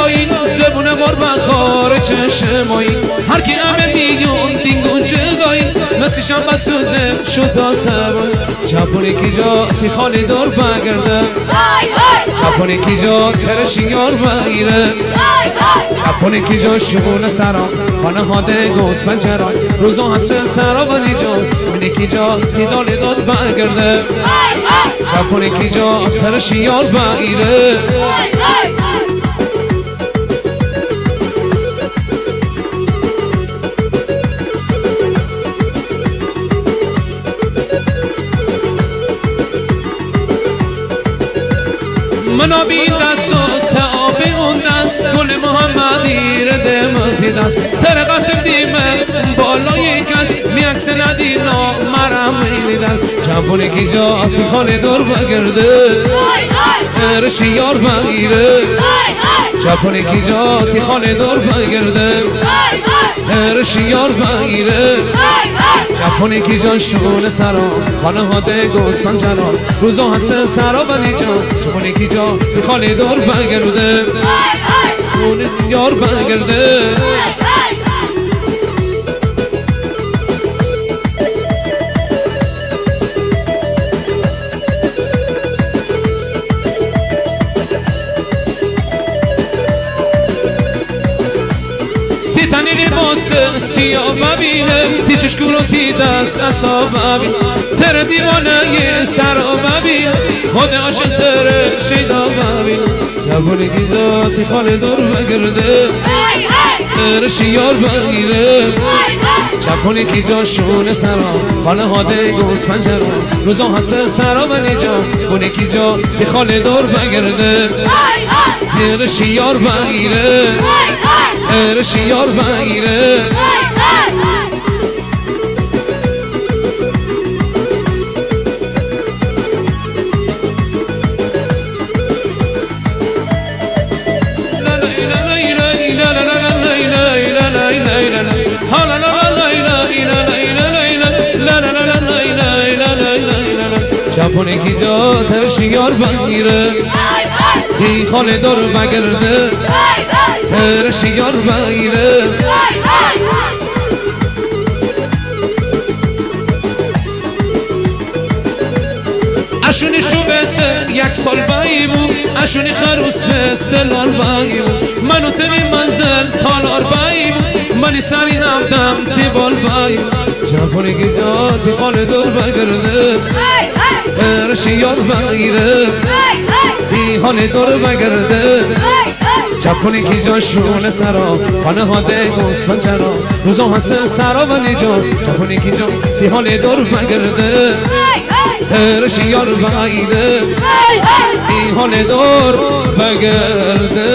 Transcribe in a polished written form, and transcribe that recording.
گایی زبون مار بخار چشمایی هر کی امن دیگون دینگون جگایی مسیشم بسوزه شد سبای جاپونی کی جا تی خالی دور بگرده جاپونی کی جا ترشی یار بگیره جاپونی کی جا شمون سرا خانه هاده گوز پنجران روزا هست سرا و دیجا منی کی جا تی دالی داد بگرده جاپونی کی جا ترشی یار بگیره منا بین دست و تعاب اون دست گل محمدی رده مهدی دست تر قسم دیمه بالای کس میاکس ندینا مرم میلی دست جنبونه کی جا تی خاله دور بگرده ارشی یار بگیره جنبونه کی جا تی خاله دور بگرده ارشی یار بگیره جاپونی کی جان شمون سرا خانه هاده گوز پنجران روزا هست سرا و نیجا جاپونی کی جا خالی دور بگرده اون یار بگرده تنی لباس سیاه ببینه تی چشکون و تی دست اصاب ببین تر دیوانه یه سرا ببین خود عاشق تر شیدا ببین جوانی کی دا تی خاله دور بگرده تر شیار بگیره جوانی کی جا شونه سرا خانه هاده گوز پنجران روزا هست سرا و نیجا جوانی کی جا تی خاله دور بگرده تر شیار بگیره ارشی یار بگیره جاپونی کی جا ترشی یار بگیره تی خاله دور بگرده ترشی یار بگیره اشونی شو بسه یک سال بایی بود اشونی خروس بسه لال بایی بود منو تنی منزل تالار بایی بود منی سری نمدم تی بال بایی بود جاپونی کی جا تی خاله دور بگرده ترشی یار بگیره تی خاله دور بگرده جاپونی کی جا شونه سرا خانه هاده گوز پنجران روزا هست سرا و نیجا جاپونی کی جا تی خاله دور بگرده ترشی یار بگیره تی خاله دور بگرده